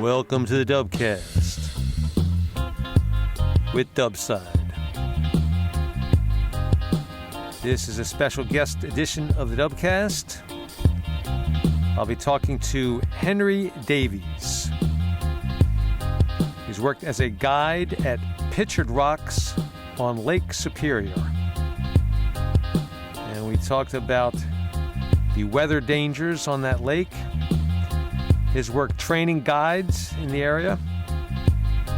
Welcome to the Dubcast with Dubside. This is a special guest edition of the Dubcast. I'll be talking to Henry Davies. He's worked as a guide at Pictured Rocks on Lake Superior. And we talked about the weather dangers on that lake, his work training guides in the area,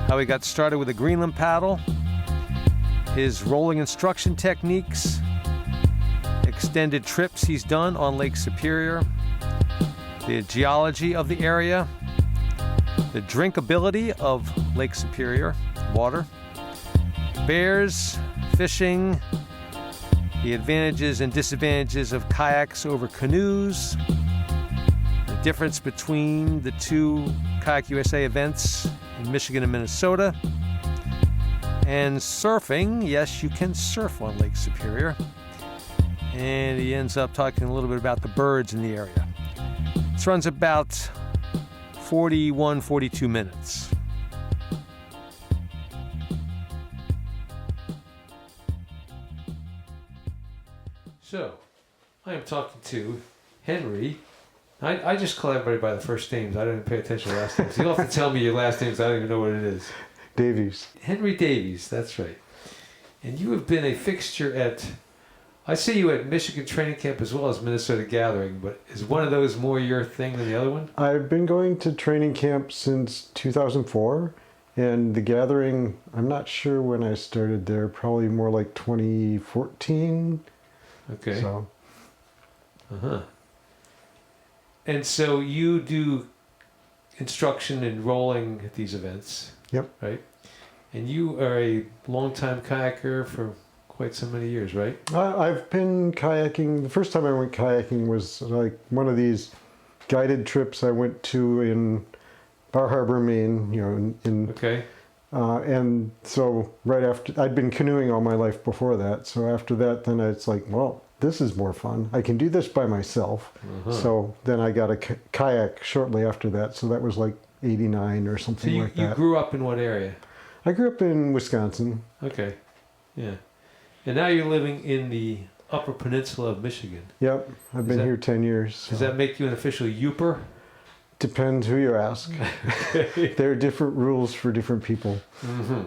how he got started with a Greenland paddle, his rolling instruction techniques, extended trips he's done on Lake Superior, the geology of the area, the drinkability of Lake Superior water, bears, fishing, the advantages and disadvantages of kayaks over canoes, the difference between the two Kayak USA events in Michigan and Minnesota, and surfing. Yes, you can surf on Lake Superior. And he ends up talking a little bit about the birds in the area. This runs about 42 minutes. So, I am talking to Henry. I just call everybody by the first names. I don't even pay attention to last names. You'll have to tell me your last names. I don't even know what it is. Davies. Henry Davies, that's right. And you have been a fixture at, I see you at Michigan Training Camp as well as Minnesota Gathering, but is one of those more your thing than the other one? I've been going to training camp since 2004, and the Gathering, I'm not sure when I started there, probably more like 2014. Okay. So. Uh-huh. And so you do instruction and rolling at these events. Yep. Right? And you are a longtime kayaker for quite so many years, right? I've been kayaking. The first time I went kayaking was like one of these guided trips I went to in Bar Harbor, Maine, Okay. And so right after, I'd been canoeing all my life before that. So after that, then it's like, well, this is more fun. I can do this by myself. Uh-huh. So then I got a kayak shortly after that. So that was like 89 or something like that. You grew up in what area? I grew up in Wisconsin. Okay. Yeah. And now you're living in the Upper Peninsula of Michigan. Yep. I've been here 10 years. So. Does that make you an official Youper? Depends who you ask. There are different rules for different people. Mm-hmm.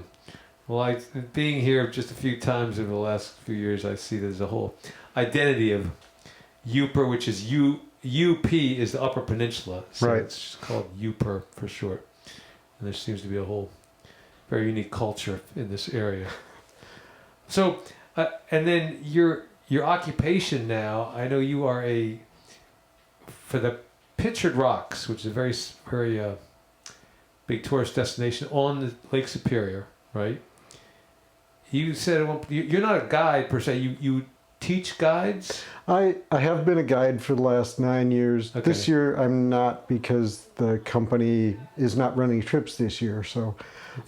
Well, being here just a few times over the last few years, I see there's a whole identity of Youper, which is UP is the Upper Peninsula. So right. It's just called Youper for short. And there seems to be a whole very unique culture in this area. So, and then your occupation now, I know you are for the Pictured Rocks, which is a very, very big tourist destination on the Lake Superior, right? You said you're not a guide per se. You teach guides? I have been a guide for the last 9 years. Okay. This year I'm not because the company is not running trips this year. So,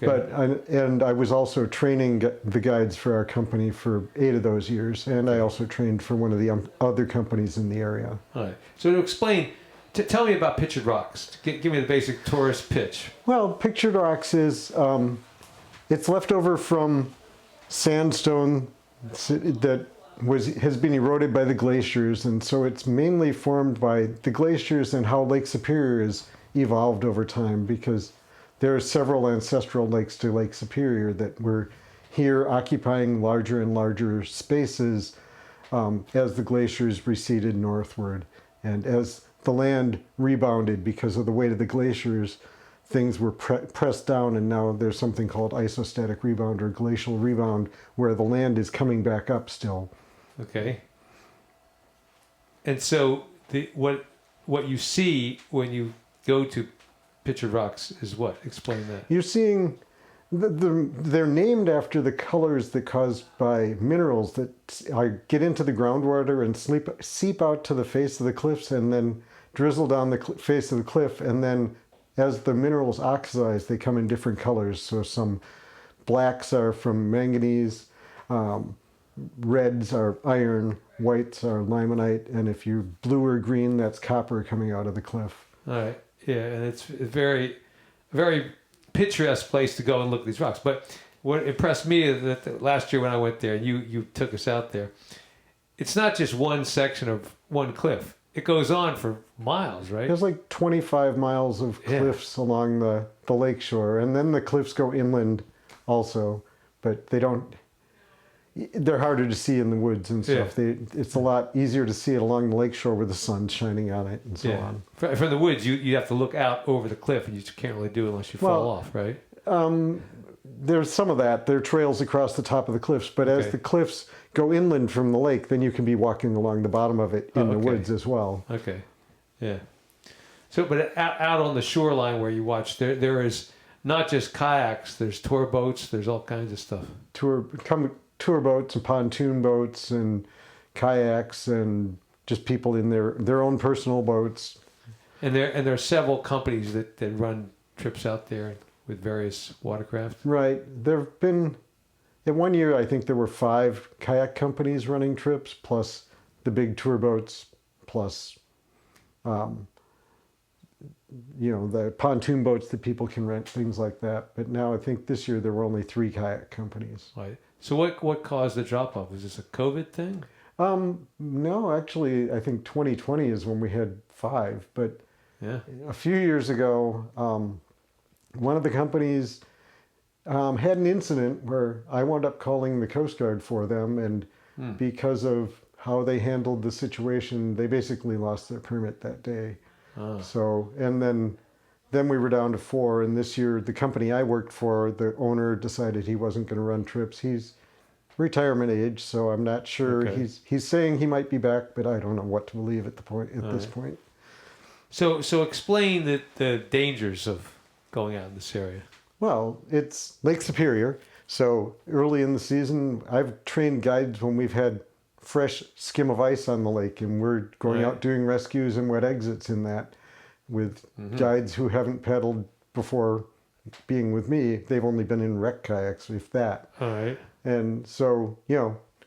okay. I was also training the guides for our company for 8 of those years, and I also trained for one of the other companies in the area. All right. So to explain, tell me about Pictured Rocks. Give me the basic tourist pitch. Well, Pictured Rocks is it's left over from sandstone that has been eroded by the glaciers, and so it's mainly formed by the glaciers and how Lake Superior has evolved over time, because there are several ancestral lakes to Lake Superior that were here occupying larger and larger spaces as the glaciers receded northward. And as the land rebounded because of the weight of the glaciers, things were pressed down, and now there's something called isostatic rebound or glacial rebound, where the land is coming back up still. Okay. And so what you see when you go to Pictured Rocks is what? Explain that. You're seeing, they're named after the colors that caused by minerals that get into the groundwater and seep out to the face of the cliffs and then drizzle down the face of the cliff, and then as the minerals oxidize, they come in different colors. So some blacks are from manganese, reds are iron, whites are limonite, and if you're blue or green, that's copper coming out of the cliff. All right. Yeah, and it's very very picturesque place to go and look at these rocks. But what impressed me is that last year when I went there, you took us out there. It's not just one section of one cliff. It goes on for miles, right? There's like 25 miles of cliffs along the lakeshore, and then the cliffs go inland also, but they're harder to see in the woods and stuff. It's a lot easier to see it along the lakeshore with the sun shining on it and so on. From the woods, you have to look out over the cliff, and you just can't really do it unless you fall off, right? There's some of that. There are trails across the top of the cliffs, but as the cliffs go inland from the lake, then you can be walking along the bottom of it in the woods as well. Okay, yeah. So, but out on the shoreline where you watch, there is not just kayaks. There's tour boats. There's all kinds of stuff. Tour boats and pontoon boats and kayaks and just people in their own personal boats. And there are several companies that run trips out there with various watercraft. Right. There've been, in one year, I think there were 5 kayak companies running trips, plus the big tour boats, plus, the pontoon boats that people can rent, things like that. But now I think this year there were only 3 kayak companies. Right. So what caused the drop off? Was this a COVID thing? No, actually, I think 2020 is when we had 5. But a few years ago, one of the companies had an incident where I wound up calling the Coast Guard for them, and because of how they handled the situation, they basically lost their permit that day. So, and then we were down to 4, and this year the company I worked for, the owner decided he wasn't going to run trips. He's retirement age, so I'm not sure. Okay. He's saying he might be back, but I don't know what to believe at this point. So explain the dangers of going out in this area. Well, it's Lake Superior, so early in the season, I've trained guides when we've had fresh skim of ice on the lake, and we're going out doing rescues and wet exits in that with guides who haven't paddled before being with me. They've only been in wreck kayaks, if that. All right. And so,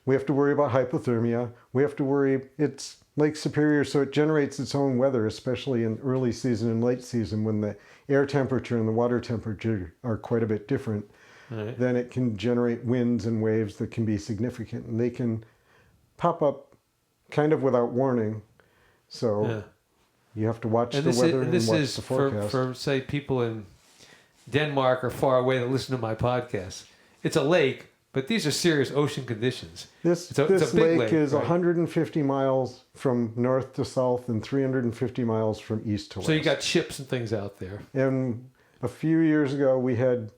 we have to worry about hypothermia. We have to worry, it's Lake Superior, so it generates its own weather, especially in early season and late season when the air temperature and the water temperature are quite a bit different. Right. Then it can generate winds and waves that can be significant, and they can pop up kind of without warning. So you have to watch the weather and watch the forecast. For say people in Denmark or far away that listen to my podcast. It's a lake, but these are serious ocean conditions. This lake is 150 miles from north to south and 350 miles from east to west. So you got ships and things out there. And a few years ago, we had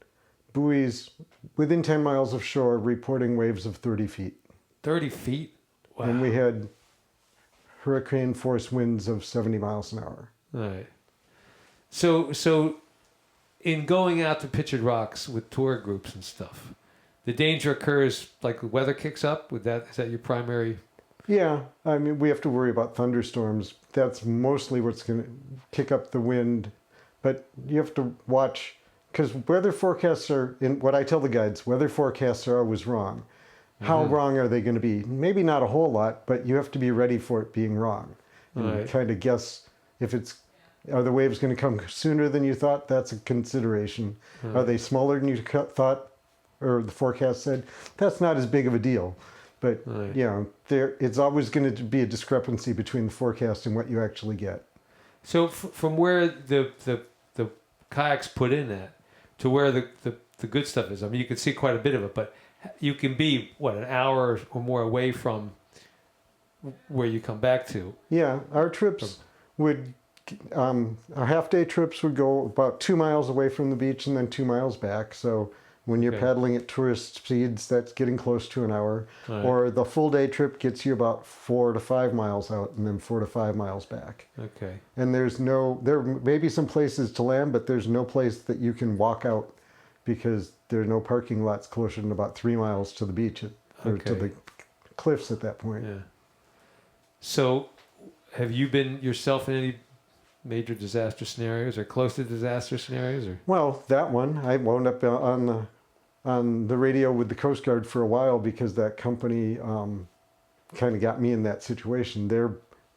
buoys within 10 miles of shore reporting waves of 30 feet. 30 feet? Wow. And we had hurricane force winds of 70 miles an hour. All right. So in going out to Pictured Rocks with tour groups and stuff, the danger occurs like the weather kicks up? Is that your primary? Yeah. I mean, we have to worry about thunderstorms. That's mostly what's going to kick up the wind. But you have to watch, because weather forecasts are, in what I tell the guides, weather forecasts are always wrong. How wrong are they going to be? Maybe not a whole lot, but you have to be ready for it being wrong. And kind of guess are the waves going to come sooner than you thought? That's a consideration. Are they smaller than you thought, or the forecast said? That's not as big of a deal. But, it's always going to be a discrepancy between the forecast and what you actually get. So from where the kayaks put in at to where the good stuff is, I mean, you can see quite a bit of it, but you can be, an hour or more away from where you come back to. Yeah, our trips would, our half-day trips would go about 2 miles away from the beach and then 2 miles back. So when you're paddling at tourist speeds, that's getting close to an hour. Right. Or the full-day trip gets you about 4 to 5 miles out and then 4 to 5 miles back. Okay. And there may be some places to land, but there's no place that you can walk out because there are no parking lots closer than about 3 miles to the beach or to the cliffs at that point. Yeah. So have you been yourself in any major disaster scenarios or close to disaster scenarios? Or? Well, that one, I wound up on the radio with the Coast Guard for a while because that company kind of got me in that situation.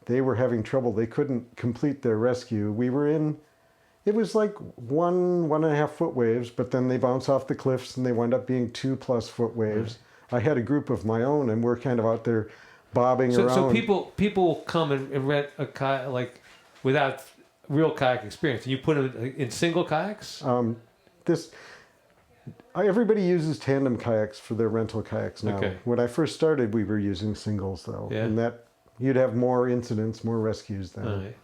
They were having trouble. They couldn't complete their rescue. We were in It was like 1.5 foot waves, but then they bounce off the cliffs and they wind up being 2+ foot waves. Right. I had a group of my own, and we're kind of out there bobbing around. So people come and rent a kayak like without real kayak experience, and you put them in single kayaks. Everybody uses tandem kayaks for their rental kayaks now. Okay. When I first started, we were using singles though, and that you'd have more incidents, more rescues then. All right.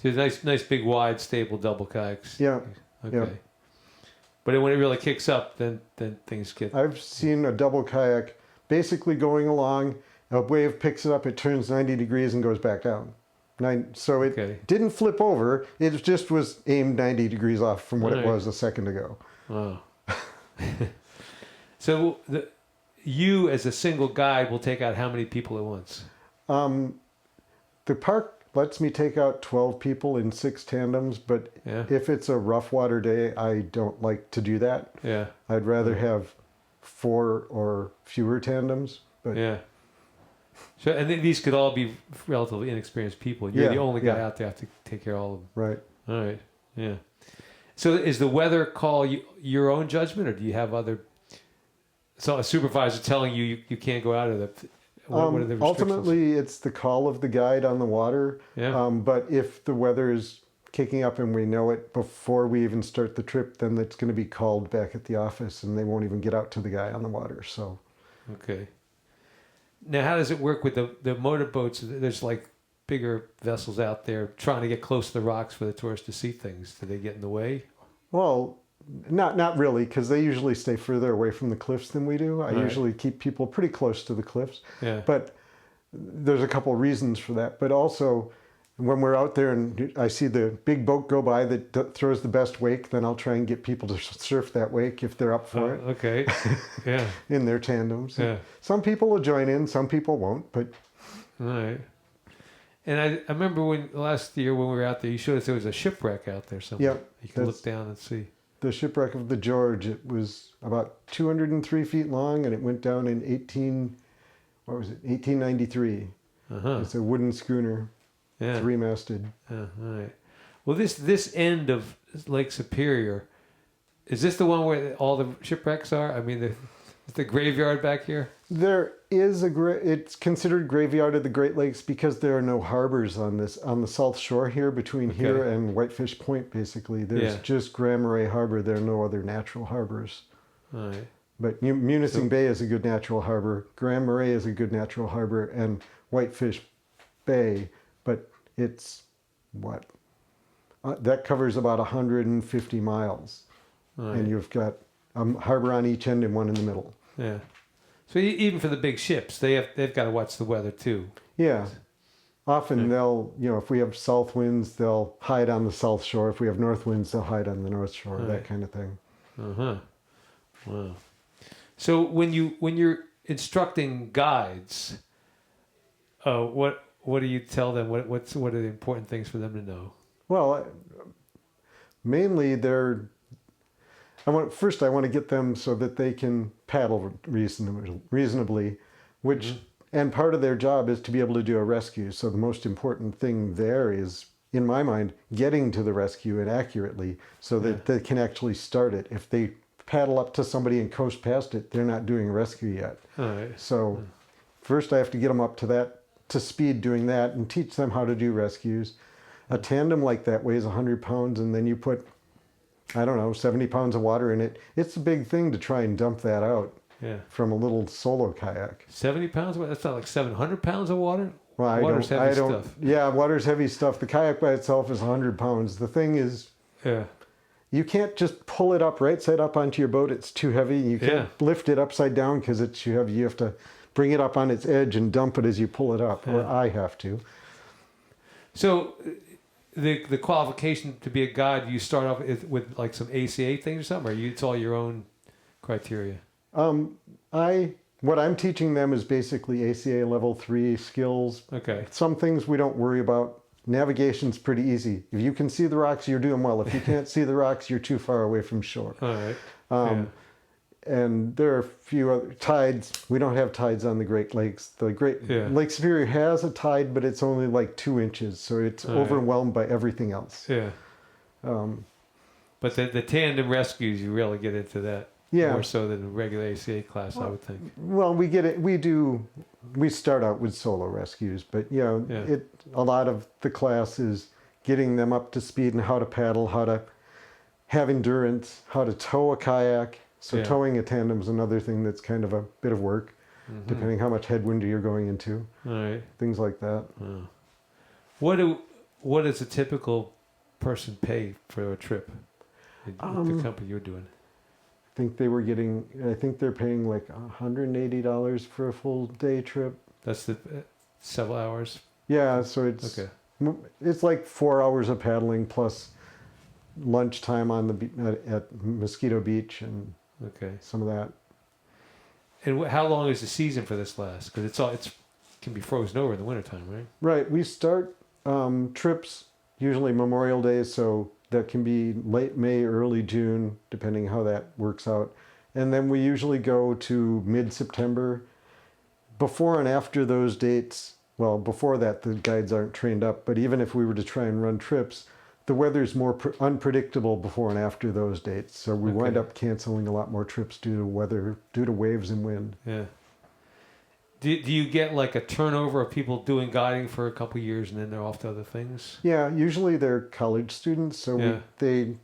So nice big wide stable double kayaks. Yeah. Okay. Yeah. But when it really kicks up, then things get. I've seen a double kayak basically going along. A wave picks it up, it turns 90 degrees and goes back down. So it didn't flip over. It just was aimed 90 degrees off from what it was a second ago. Wow. So you as a single guide will take out how many people at once? The park lets me take out 12 people in 6 tandems, but if it's a rough water day, I don't like to do that. Yeah. I'd rather have 4 or fewer tandems. But yeah. So, and these could all be relatively inexperienced people. You're the only guy out there have to take care of all of them. Right. All right. Yeah. So is the weather call your own judgment, or do you have other? So a supervisor telling you can't go out of the. What are the restrictions? Ultimately, it's the call of the guide on the water. Yeah. But if the weather is kicking up and we know it before we even start the trip, then it's going to be called back at the office, and they won't even get out to the guy on the water. So. Okay. Now, how does it work with the motorboats? There's like bigger vessels out there trying to get close to the rocks for the tourists to see things. Do they get in the way? Well, not really, because they usually stay further away from the cliffs than we do. I usually keep people pretty close to the cliffs. Yeah. But there's a couple of reasons for that. But also, when we're out there and I see the big boat go by that throws the best wake, then I'll try and get people to surf that wake if they're up for it. Okay. Yeah. In their tandems. Yeah. Some people will join in, some people won't. But all right. And I remember last year when we were out there, you showed us there was a shipwreck out there somewhere. Yep. You can look down and see. The shipwreck of the George. It was about 203 feet long, and it went down in 1893. It's a wooden schooner. Yeah. 3-masted. Yeah, all right. Well, this end of Lake Superior, is this the one where all the shipwrecks are? I mean, the graveyard back here? There is it's considered graveyard of the Great Lakes because there are no harbors on the South Shore here between here and Whitefish Point, basically. There's just Grand Marais Harbor. There are no other natural harbors. All right. But Munising Bay is a good natural harbor. Grand Marais is a good natural harbor, and Whitefish Bay. But it's that covers about 150 miles, and you've got a harbor on each end and one in the middle. Yeah. So even for the big ships, they've got to watch the weather too. Yeah. Often they'll, if we have south winds, they'll hide on the south shore. If we have north winds, they'll hide on the north shore. That kind of thing. Wow. So when you're instructing guides, what do you tell them? What are the important things for them to know? Well, mainly I want to get them so that they can paddle reasonably, which and part of their job is to be able to do a rescue. So the most important thing there is, in my mind, getting to the rescue and accurately so that they can actually start it. If they paddle up to somebody and coast past it, they're not doing a rescue yet. All right. So first I have to get them up to speed doing that and teach them how to do rescues. A tandem like that weighs 100 pounds, and then you put 70 pounds of water in it. It's a big thing to try and dump that out from a little solo kayak. 70 pounds? That's not like 700 pounds of water? Well, water's heavy stuff. Yeah, water's heavy stuff. The kayak by itself is 100 pounds. The thing is, you can't just pull it up right side up onto your boat. It's too heavy. You can't lift it upside down because you have to bring it up on its edge and dump it as you pull it up, or I have to. So the qualification to be a guide, you start off with like some ACA things or something, or it's all your own criteria? What I'm teaching them is basically ACA level 3 skills. Okay. Some things we don't worry about. Navigation's pretty easy. If you can see the rocks, you're doing well. If you can't see the rocks, you're too far away from shore. All right. And there are a few other tides. We don't have tides on the Great Lakes. The Lake Superior has a tide, but it's only like 2 inches, so it's overwhelmed by everything else. Yeah. But the tandem rescues, you really get into that more so than a regular ACA class, I would think. Well, we get it. We start out with solo rescues, but a lot of the class is getting them up to speed and how to paddle, how to have endurance, how to tow a kayak. So towing a tandem is another thing that's kind of a bit of work, depending how much headwind you're going into. All right. Things like that. What does a typical person pay for a trip? The company you're doing. I think they're paying like $180 for a full day trip. That's the several hours. Yeah, so it's like 4 hours of paddling plus lunchtime on at Mosquito Beach and some of that. And how long is the season for this last? Because it can be frozen over in the wintertime, right? Right. We start trips usually Memorial Day, so that can be late May, early June, depending how that works out. And then we usually go to mid-September. Before and after those dates, well, before that, the guides aren't trained up, but even if we were to try and run trips, the weather's more unpredictable before and after those dates. So we wind up canceling a lot more trips due to weather, due to waves and wind. Yeah. Do you get like a turnover of people doing guiding for a couple of years and then they're off to other things? Yeah, usually they're college students, so they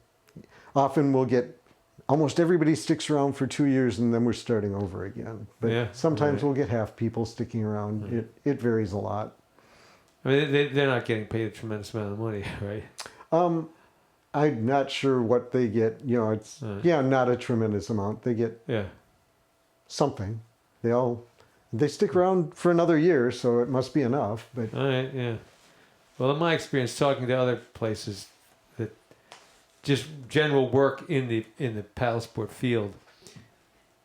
often will get, almost everybody sticks around for 2 years and then we're starting over again. But sometimes we'll get half people sticking around. It varies a lot. I mean, they're not getting paid a tremendous amount of money, right? I'm not sure what they get. It's not a tremendous amount. They get something. They stick around for another year, so it must be enough. But all right, yeah. Well, in my experience, talking to other places, that just general work in the paddle sport field,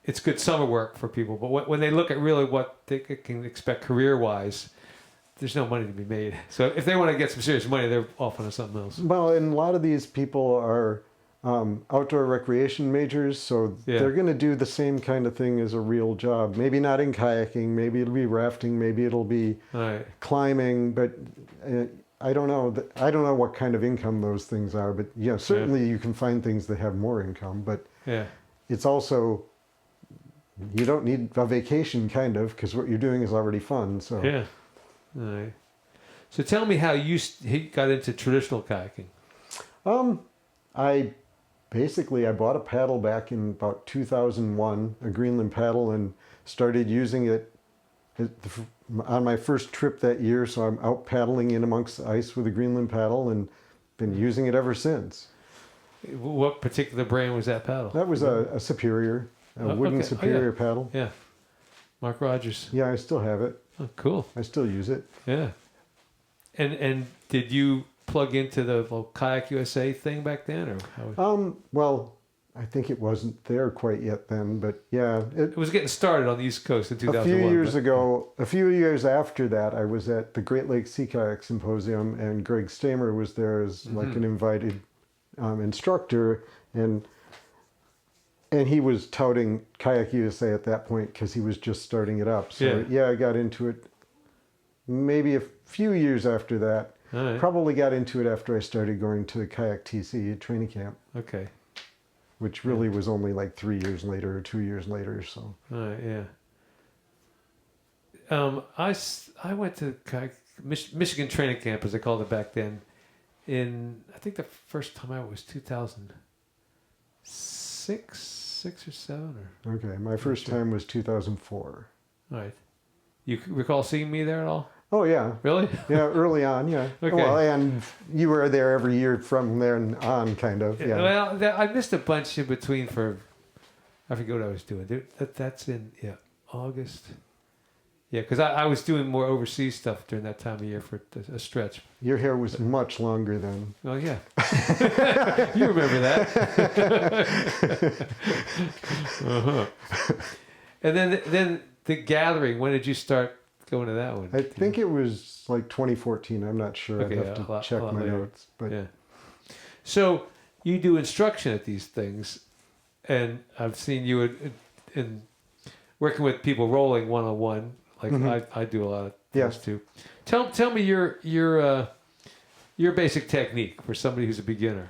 it's good summer work for people. But when they look at really what they can expect career-wise, there's no money to be made. So if they want to get some serious money, they're off onto something else. Well, and a lot of these people are outdoor recreation majors, so they're going to do the same kind of thing as a real job. Maybe not in kayaking, maybe it'll be rafting, maybe it'll be climbing, but I don't know. I don't know what kind of income those things are, but certainly you can find things that have more income, but it's also, you don't need a vacation kind of, because what you're doing is already fun. So all right. So tell me how you got into traditional kayaking. I bought a paddle back in about 2001, a Greenland paddle, and started using it on my first trip that year. So I'm out paddling in amongst the ice with a Greenland paddle and been using it ever since. What particular brand was that paddle? That was a Superior, wooden Superior paddle. Yeah. Mark Rogers. Yeah, I still have it. Oh, cool. I still use it. Yeah. And did you plug into the Kayak USA thing back then, or how? Well, I think it wasn't there quite yet then, but yeah, it was getting started on the East Coast in 2001. A few years after that, I was at the Great Lakes Sea Kayak Symposium, and Greg Stamer was there as like an invited instructor, and he was touting Kayak USA at that point because he was just starting it up. So I got into it maybe a few years after that. Right. Probably got into it after I started going to the Kayak TC training camp. Okay. Which really was only like 3 years later or 2 years later. So. Right. Yeah. I went to Michigan training camp, as they called it back then. I think the first time I was 2006 or 7 or. Okay, my first time was 2004. All right. You recall seeing me there at all? Oh, yeah. Really? Yeah, early on, yeah. Okay. Well, and you were there every year from there on, kind of, yeah. Well, I missed a bunch in between I forget what I was doing. That's in, August. Yeah, because I was doing more overseas stuff during that time of year for a stretch. Your hair was much longer then. Oh, yeah. You remember that. Uh-huh. And then the gathering, when did you start going to that one? I think it was like 2014. I'm not sure. Okay, I'd have to check my notes. But yeah. So you do instruction at these things, and I've seen you in working with people rolling one-on-one. Like I do a lot of things too. Tell me your basic technique for somebody who's a beginner.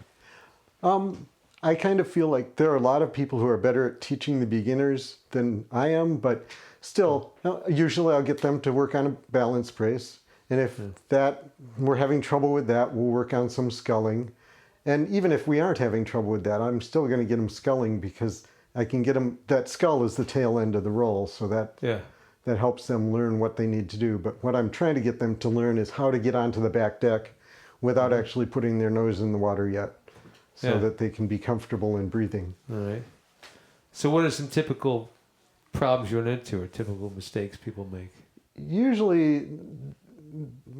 I kind of feel like there are a lot of people who are better at teaching the beginners than I am, but still, usually I'll get them to work on a balance brace. And if we're having trouble with that, we'll work on some sculling. And even if we aren't having trouble with that, I'm still going to get them sculling because I can get them, that scull is the tail end of the roll. So that helps them learn what they need to do. But what I'm trying to get them to learn is how to get onto the back deck without actually putting their nose in the water yet, so that they can be comfortable in breathing. All right. So what are some typical problems you run into or typical mistakes people make? Usually,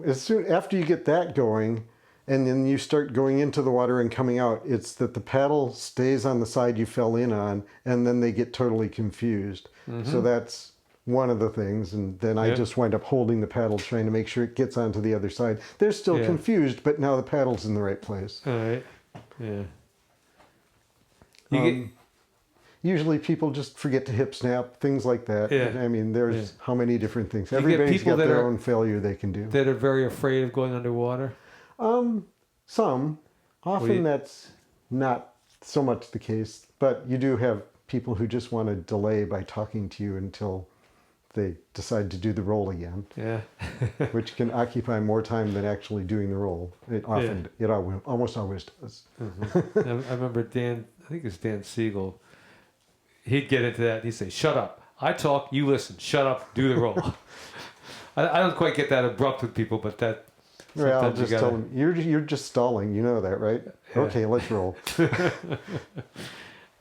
after you get that going, and then you start going into the water and coming out, it's that the paddle stays on the side you fell in on, and then they get totally confused. So that's one of the things, and then I just wind up holding the paddle trying to make sure it gets onto the other side. They're still confused, but now the paddle's in the right place. All right. Yeah. Usually people just forget to hip snap, things like that. Yeah. I mean, there's how many different things. You Everybody's got their own failure they can do. That are very afraid of going underwater? Some. Often that's not so much the case, but you do have people who just want to delay by talking to you until they decide to do the roll again. Yeah. Which can occupy more time than actually doing the roll. It almost always does. I remember Dan, I think it's Dan Siegel, he'd get into that and he'd say, "Shut up. I talk, you listen. Shut up, do the roll." I don't quite get that abrupt with people, but that... Well, I'll just tell them, you're just stalling. You know that, right? Yeah. Okay, let's roll.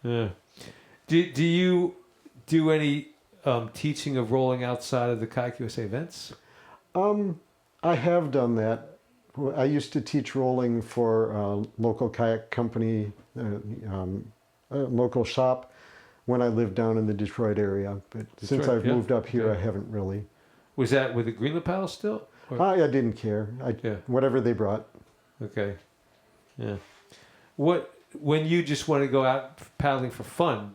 Yeah. Do you do any teaching of rolling outside of the Kayak USA events? I have done that. I used to teach rolling for a local kayak company, a local shop, when I lived down in the Detroit area. But since I've moved up here, I haven't really. Was that with the Greenland paddle still? I didn't care. Whatever they brought. Okay. Yeah. When you just want to go out paddling for fun,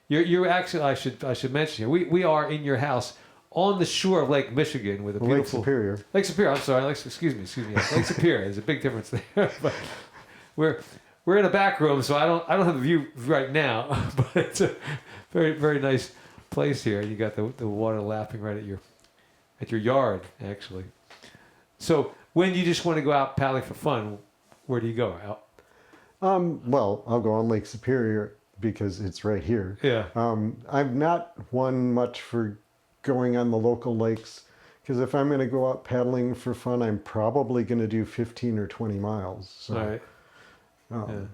you're actually, I should mention here, we are in your house on the shore of Lake Michigan with a beautiful... Lake Superior, I'm sorry. Excuse me. Lake Superior, there's a big difference there. But we're in a back room, so I don't have a view right now, but it's a very, very nice place here. You got the water lapping right at your yard, actually. So when you just want to go out paddling for fun, where do you go? Out? Well, I'll go on Lake Superior because it's right here. Yeah. I'm not one much for going on the local lakes, because if I'm going to go out paddling for fun, I'm probably going to do 15 or 20 miles. So, all right.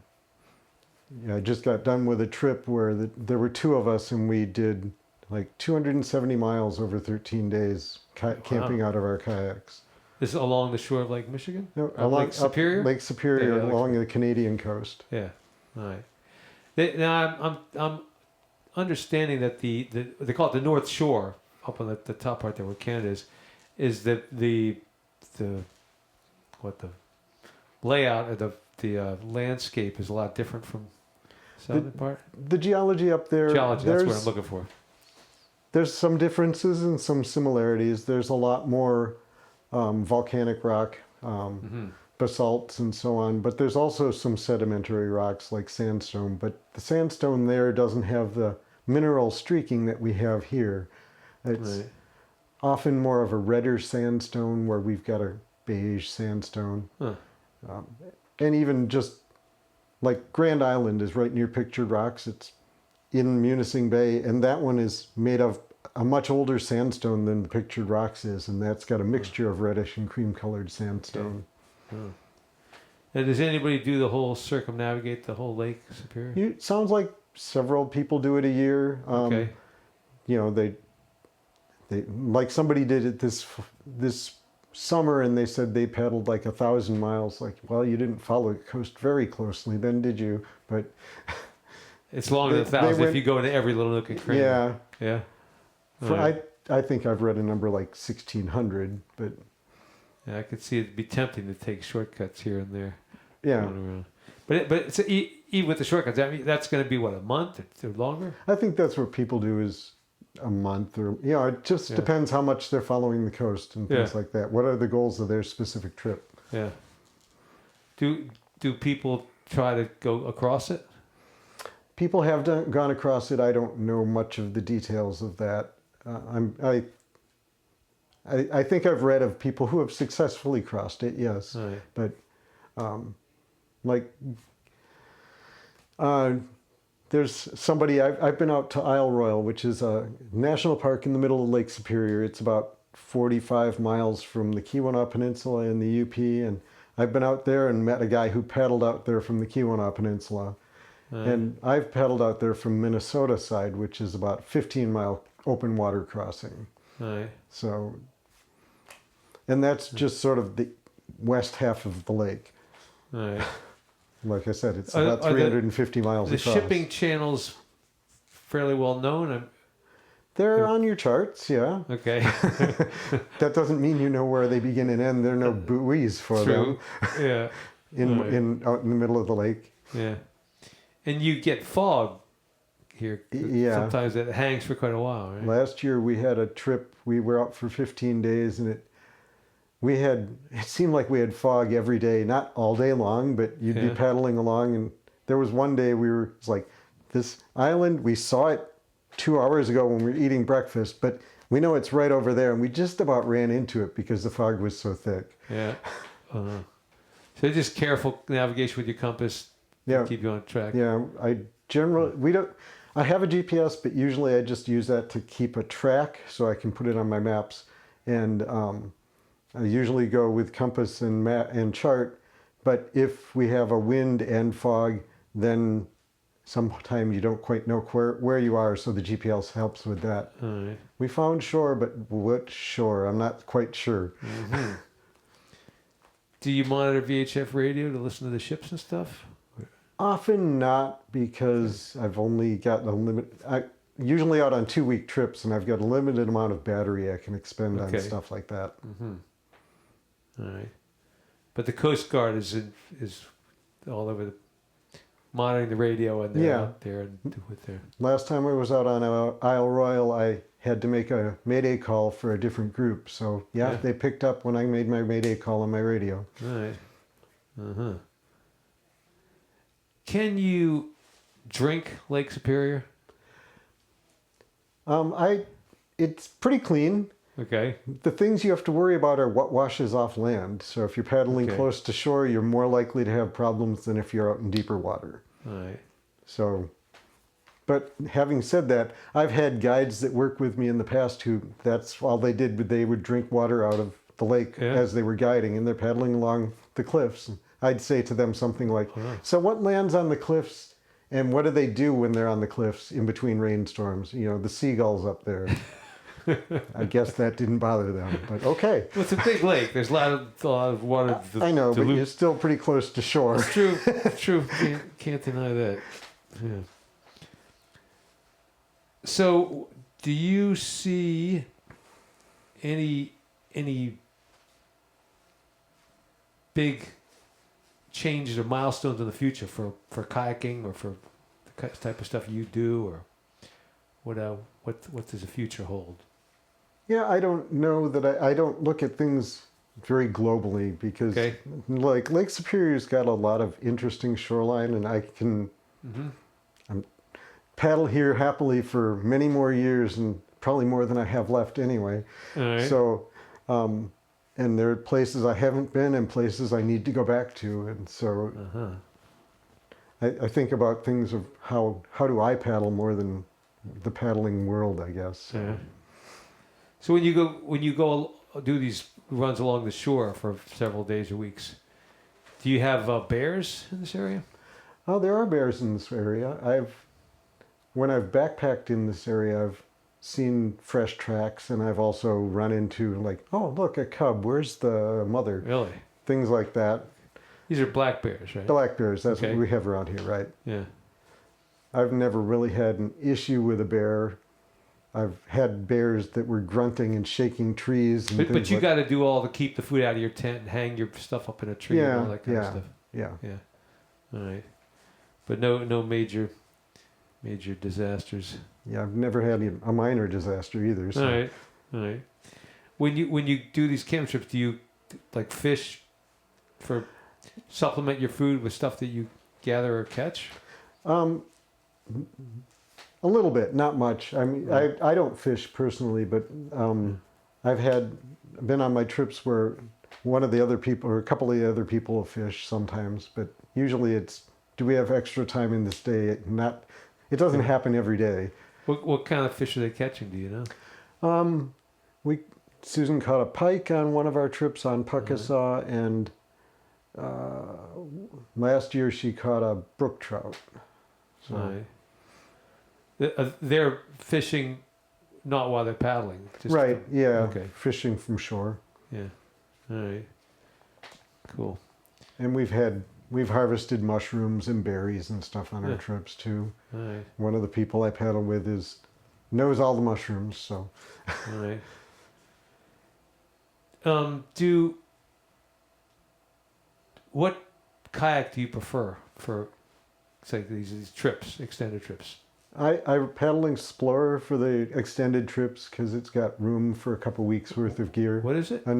I just got done with a trip where there were two of us, and we did like 270 miles over 13 days camping out of our kayaks. This is along the shore of Lake Michigan? No, Lake Superior? Lake Superior, along the Canadian coast. Yeah. All right. Now I'm understanding that they call it the North Shore up on the top part there where Canada is that the layout of the landscape is a lot different from the southern part. The geology up there. Geology, that's what I'm looking for. There's some differences and some similarities. There's a lot more volcanic rock, basalts and so on, but there's also some sedimentary rocks like sandstone, but the sandstone there doesn't have the mineral streaking that we have here. It's often more of a redder sandstone, where we've got a beige sandstone. And even just like Grand Island is right near Pictured Rocks. It's in Munising Bay, and that one is made of a much older sandstone than the Pictured Rocks is, and that's got a mixture of reddish and cream-colored sandstone. And does anybody do the whole circumnavigate the whole Lake Superior? It sounds like several people do it a year. You know, they like somebody did it this summer, and they said they paddled like 1,000 miles. Like, well, you didn't follow the coast very closely, then, did you? But it's longer than 1,000 if you go into every little nook and cranny. Yeah. I think I've read a number like 1,600, but yeah, I could see it'd be tempting to take shortcuts here and there. Yeah, but it's even with the shortcuts, I mean, that's going to be what, a month or longer? I think that's what people do is a month, or it just depends how much they're following the coast and things like that. What are the goals of their specific trip? Yeah. Do people try to go across it? People have gone across it. I don't know much of the details of that. I think I've read of people who have successfully crossed it, yes. Right. But there's somebody, I've been out to Isle Royale, which is a national park in the middle of Lake Superior. It's about 45 miles from the Keweenaw Peninsula in the UP, and I've been out there and met a guy who paddled out there from the Keweenaw Peninsula. And I've paddled out there from Minnesota side, which is about 15-mile open water crossing. Right. So, and that's just sort of the west half of the lake. Right. Like I said, it's about 350 miles the across. shipping channels fairly well known? They're on your charts, yeah. Okay. That doesn't mean you know where they begin and end. There are no buoys for True. them. Yeah. Out in the middle of the lake. Yeah. And you get fog here. Yeah. Sometimes it hangs for quite a while, right? Last year we had a trip. We were out for 15 days, and it seemed like we had fog every day, not all day long, but you'd be paddling along, and there was one day it's like, this island, we saw it 2 hours ago when we were eating breakfast, but we know it's right over there, and we just about ran into it because the fog was so thick. Yeah. So just careful navigation with your compass to keep you on track. Yeah, I have a GPS, but usually I just use that to keep a track so I can put it on my maps, and I usually go with compass and chart, but if we have a wind and fog, then sometimes you don't quite know where you are, so the GPS helps with that. All right. We found shore, but what shore? I'm not quite sure. Mm-hmm. Do you monitor VHF radio to listen to the ships and stuff? Often not, because I've only got usually out on 2-week trips, and I've got a limited amount of battery I can expend on stuff like that. Mm-hmm. All right, but the Coast Guard is all over monitoring the radio, and they're out there and with their. Last time I was out on Isle Royale, I had to make a Mayday call for a different group. So they picked up when I made my Mayday call on my radio. All right. Uh-huh. Can you drink Lake Superior? It's pretty clean. Okay. The things you have to worry about are what washes off land. So if you're paddling close to shore, you're more likely to have problems than if you're out in deeper water. All right. So, but having said that, I've had guides that work with me in the past who that's all they did, but they would drink water out of the lake as they were guiding, and they're paddling along the cliffs. I'd say to them something like, so what lands on the cliffs, and what do they do when they're on the cliffs in between rainstorms? You know, the seagulls up there. I guess that didn't bother them, but okay. Well, it's a big lake. There's a lot of water. I know, but you're still pretty close to shore. It's true. It's true. Can't deny that. Yeah. So, do you see any big changes or milestones in the future for kayaking, or for the type of stuff you do, or what does the future hold? Yeah, I don't know that I don't look at things very globally, because like Lake Superior's got a lot of interesting shoreline, and I can paddle here happily for many more years, and probably more than I have left anyway. All right. So, and there are places I haven't been and places I need to go back to, and so I think about things of how do I paddle more than the paddling world, I guess. Yeah. So when you go do these runs along the shore for several days or weeks, do you have bears in this area? Oh, there are bears in this area. When I've backpacked in this area, I've seen fresh tracks, and I've also run into like, oh, look, a cub. Where's the mother? Really? Things like that. These are black bears, right? Black bears. That's what we have around here, right? Yeah. I've never really had an issue with a bear. I've had bears that were grunting and shaking trees. And but you got to do all to keep the food out of your tent and hang your stuff up in a tree and all that kind of stuff. Yeah. All right. But no major disasters. Yeah, I've never had a minor disaster either. So. All right. When you do these camp trips, do you like fish for supplement your food with stuff that you gather or catch? A little bit, not much. I mean, I don't fish personally, but I've been on my trips where one of the other people or a couple of the other people fish sometimes, but usually it's, do we have extra time in this day? It doesn't happen every day. What kind of fish are they catching? Do you know? Susan caught a pike on one of our trips on Puckasaw, and last year she caught a brook trout. So. Right. They're fishing not while they're paddling. Just right, yeah. Okay. Fishing from shore. Yeah. All right. Cool. And we've harvested mushrooms and berries and stuff on our trips too. All right. One of the people I paddle with knows all the mushrooms, so. All right. What kayak do you prefer for, say, these trips, extended trips? I paddle Explorer for the extended trips because it's got room for a couple weeks worth of gear. What is it? A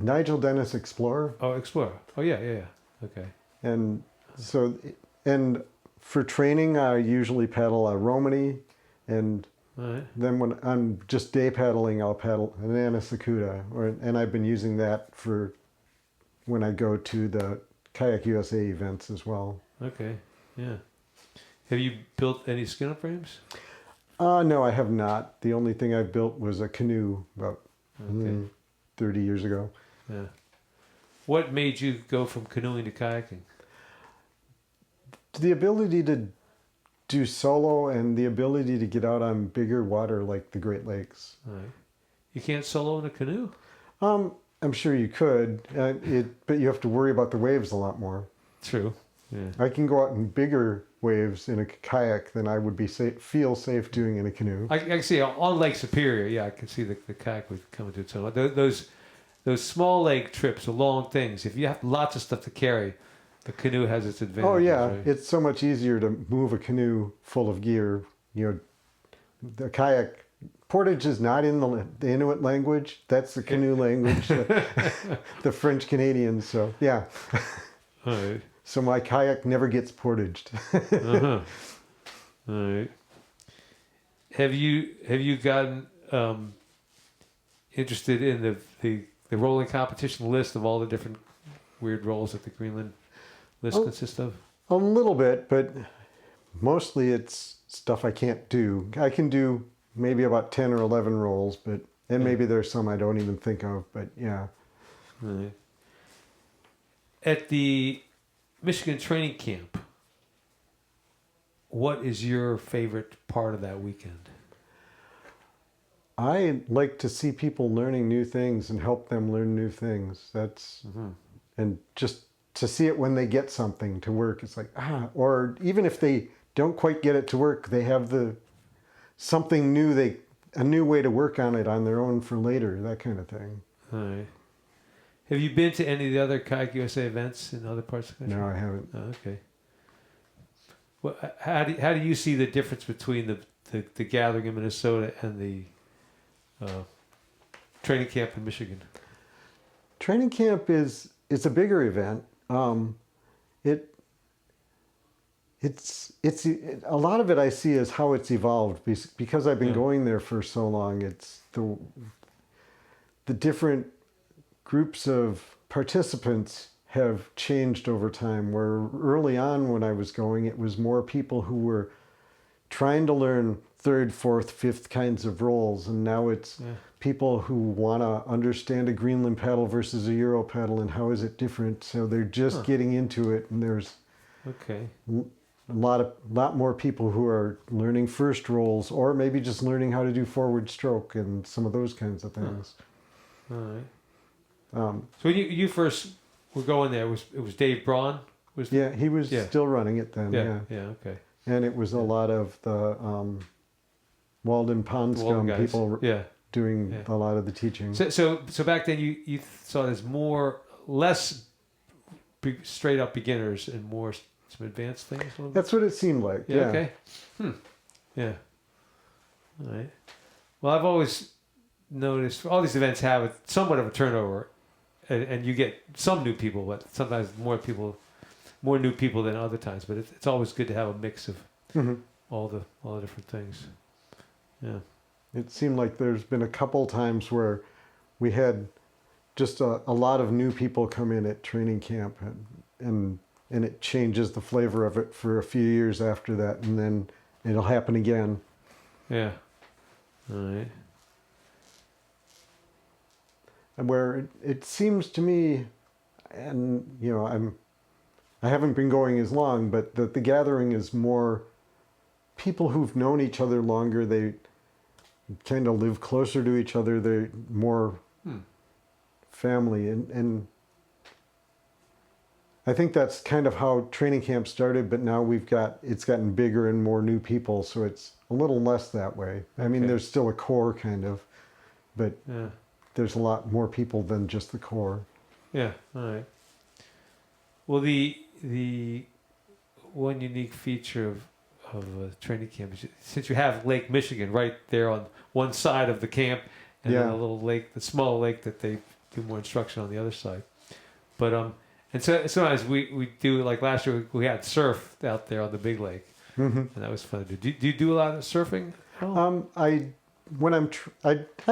Nigel Dennis Explorer. Oh, Explorer. Oh, yeah. Okay. And so, and for training, I usually paddle a Romani, and then when I'm just day paddling, I'll paddle an Anasakuda, and I've been using that for when I go to the Kayak USA events as well. Okay. Yeah. Have you built any skinner frames? No, I have not. The only thing I've built was a canoe about 30 years ago. Yeah. What made you go from canoeing to kayaking? The ability to do solo and the ability to get out on bigger water like the Great Lakes. All right. You can't solo in a canoe? I'm sure you could, but you have to worry about the waves a lot more. True. Yeah. I can go out in bigger waves in a kayak than I would feel safe doing in a canoe. I can see on Lake Superior. Yeah, I can see the kayak would come into its own. Those small lake trips are long things. If you have lots of stuff to carry, the canoe has its advantage. Oh yeah, right? It's so much easier to move a canoe full of gear. You know, the kayak portage is not in the Inuit language. That's the canoe language, the French Canadians. So yeah. All right. So my kayak never gets portaged. Uh-huh. All right. Have you gotten interested in the rolling competition list of all the different weird rolls that the Greenland list consists of? A little bit, but mostly it's stuff I can't do. I can do maybe about 10 or 11 rolls, and maybe there's some I don't even think of, but yeah. Right. At the Michigan training camp, what is your favorite part of that weekend? I like to see people learning new things and help them learn new things. And just to see it when they get something to work, it's like, or even if they don't quite get it to work, they have something new, a new way to work on it on their own for later, that kind of thing. All right. Have you been to any of the other Kayak USA events in other parts of the country? No, I haven't. Oh, okay. Well, how do you see the difference between the gathering in Minnesota and the training camp in Michigan? Training camp is a bigger event. It's a lot of it I see as how it's evolved because I've been going there for so long. It's the different groups of participants have changed over time, where early on when I was going, it was more people who were trying to learn third, fourth, fifth kinds of rolls, and now it's people who want to understand a Greenland paddle versus a Euro paddle and how is it different. So they're just getting into it, and there's a lot more people who are learning first rolls, or maybe just learning how to do forward stroke and some of those kinds of things. All right. So when you first were going there, it was Dave Braun? He was still running it then. Yeah, okay. And it was a lot of the Walden Ponscombe people doing a lot of the teaching. So back then you saw it as less straight up beginners and more some advanced things? That's what it seemed like. Yeah. Okay. Yeah. All right. Well, I've always noticed all these events have somewhat of a turnover, and you get some new people, but sometimes more people more new people than other times, but it's always good to have a mix of Mhm. all the different things. Yeah. It seemed like there's been a couple times where we had just a lot of new people come in at training camp, and it changes the flavor of it for a few years after that, and then it'll happen again. Yeah. All right. And where it seems to me, and I haven't been going as long, but the gathering is more people who've known each other longer. They kind of live closer to each other. They're more family, and I think that's kind of how training camp started. But now it's gotten bigger and more new people, so it's a little less that way. I mean, there's still a core kind of, but there's a lot more people than just the core. Yeah. All right. Well, the one unique feature of training camp is since you have Lake Michigan right there on one side of the camp, and then a little lake, the small lake that they do more instruction on the other side. But and so sometimes we do, like last year we had surf out there on the big lake, and that was fun to do. Do you do a lot of surfing? I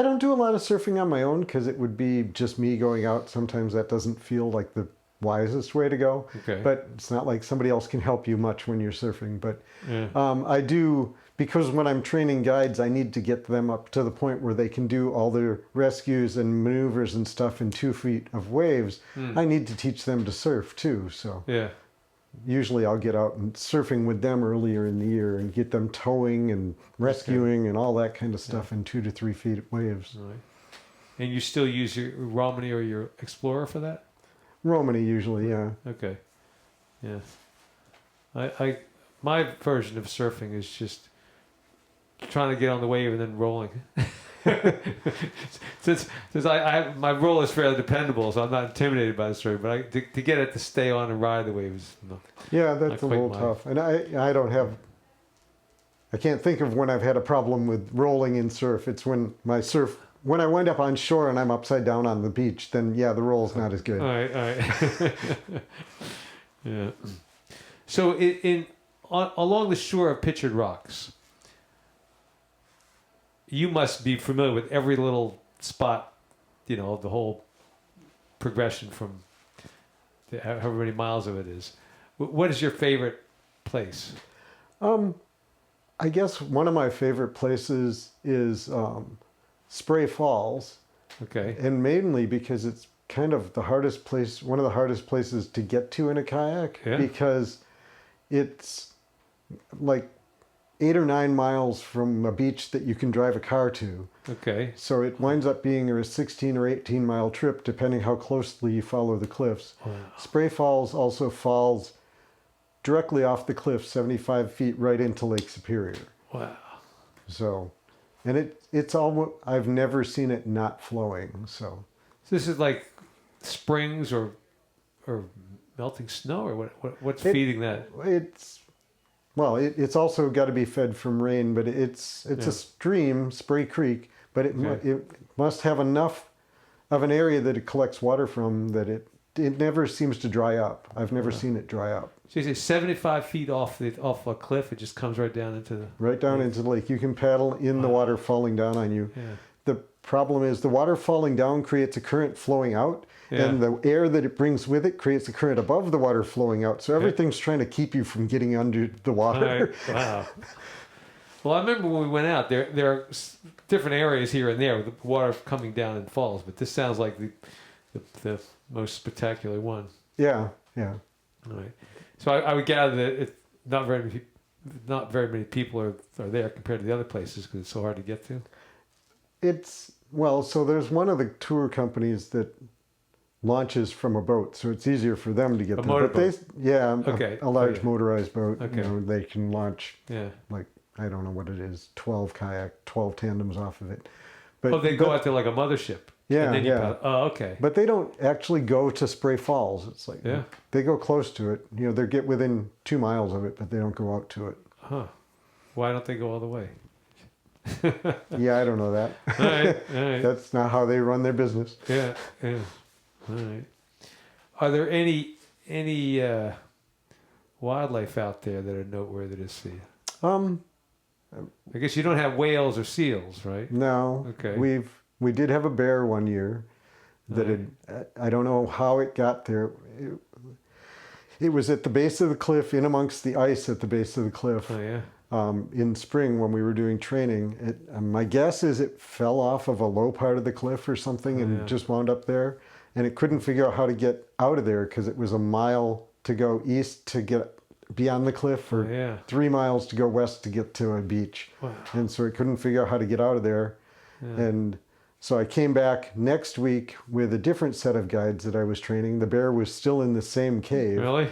don't do a lot of surfing on my own because it would be just me going out. Sometimes that doesn't feel like the wisest way to go. Okay. But it's not like somebody else can help you much when you're surfing. But I do, because when I'm training guides, I need to get them up to the point where they can do all their rescues and maneuvers and stuff in 2 feet of waves. I need to teach them to surf too. So usually I'll get out and surfing with them earlier in the year and get them towing and rescuing and all that kind of stuff in 2 to 3 feet of waves. Right. And you still use your Romani or your Explorer for that? Romani usually, yeah. Okay. Yeah. I my version of surfing is just trying to get on the wave and then rolling. since my roll is fairly dependable, so I'm not intimidated by the surf. But to get it to stay on and ride the wave is that's a little tough. And I can't think of when I've had a problem with rolling in surf. It's when I wind up on shore and I'm upside down on the beach, then the roll's not as good. All right. Yeah. So along the shore of Pictured Rocks, you must be familiar with every little spot, the whole progression from however many miles of it is. What is your favorite place? I guess one of my favorite places is Spray Falls. Okay. And mainly because it's kind of one of the hardest places to get to in a kayak, because it's like 8 or 9 miles from a beach that you can drive a car to. Okay. So it winds up being a 16 or 18 mile trip, depending how closely you follow the cliffs. Wow. Spray Falls also falls directly off the cliff, 75 feet right into Lake Superior. Wow. So, and it's almost, I've never seen it not flowing. So this is like springs or melting snow, or what's feeding that? It's also got to be fed from rain, but it's a stream, Spray Creek, but it must have enough of an area that it collects water from that it never seems to dry up. I've never seen it dry up. So you say 75 feet off a cliff, it just comes right down into the into the lake. You can paddle in the water falling down on you. Yeah. The problem is the water falling down creates a current flowing out, and the air that it brings with it creates a current above the water flowing out. So everything's trying to keep you from getting under the water. Right. Wow. Well, I remember when we went out, there are different areas here and there with the water coming down in falls, but this sounds like the most spectacular one. Yeah. All right. So I would gather that not very many people are there compared to the other places because it's so hard to get to. So there's one of the tour companies that launches from a boat, so it's easier for them to get there. Motorboat. A large motorized boat. Okay. They can launch like, I don't know what it is, 12 tandems off of it. They go out there like a mothership. Yeah, and then okay. But they don't actually go to Spray Falls. It's like they go close to it. They get within 2 miles of it, but they don't go out to it. Huh? Why don't they go all the way? I don't know that. All right. That's not how they run their business. Yeah. All right. Are there any wildlife out there that are noteworthy to see? Um, I guess you don't have whales or seals, right? no. Okay. We did have a bear one year that I don't know how it got there. It was at the base of the cliff, in amongst the ice at the base of the cliff. Oh, yeah. In spring when we were doing training. My guess is it fell off of a low part of the cliff or something and just wound up there. And it couldn't figure out how to get out of there because it was a mile to go east to get beyond the cliff, or 3 miles to go west to get to a beach. Wow. And so it couldn't figure out how to get out of there. Yeah. And so I came back next week with a different set of guides that I was training. The bear was still in the same cave. Really?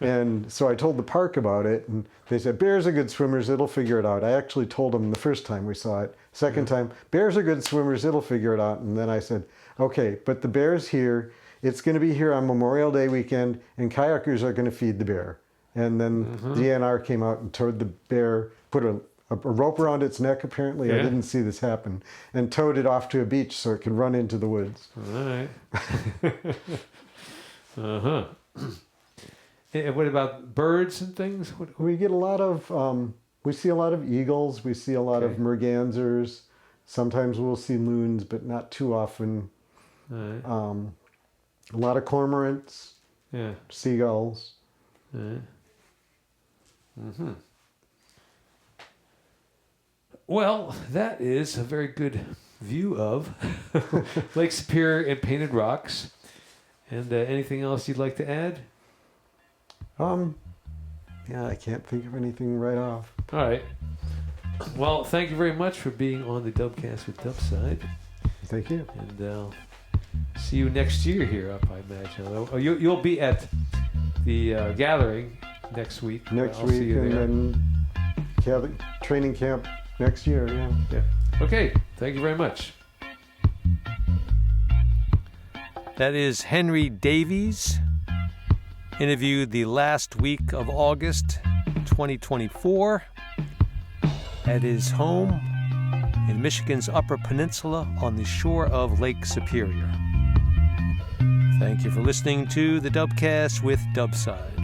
And so I told the park about it, and they said, bears are good swimmers, it'll figure it out. I actually told them the first time we saw it. Second time, bears are good swimmers, it'll figure it out. And then I said, okay, but the bear's here. It's going to be here on Memorial Day weekend, and kayakers are going to feed the bear. And then DNR came out and towed the bear, put a rope around its neck, apparently. Yeah. I didn't see this happen. And towed it off to a beach so it could run into the woods. All right. And what about birds and things? We get a lot of, we see a lot of eagles. We see a lot of mergansers. Sometimes we'll see loons, but not too often. All right. A lot of cormorants. Yeah. Seagulls. All right. Well, that is a very good view of Lake Superior and Painted Rocks. And anything else you'd like to add? Yeah, I can't think of anything right off. All right. Well, thank you very much for being on the Dubcast with Dubside. Thank you. And see you next year here up, I imagine. Oh, you'll be at the gathering next week. Next I'll week, see you and there. then training camp next year, Yeah. Okay. Thank you very much. That is Henry Davies, interviewed the last week of August 2024 at his home in Michigan's Upper Peninsula on the shore of Lake Superior. Thank you for listening to the Dubcast with Dubside.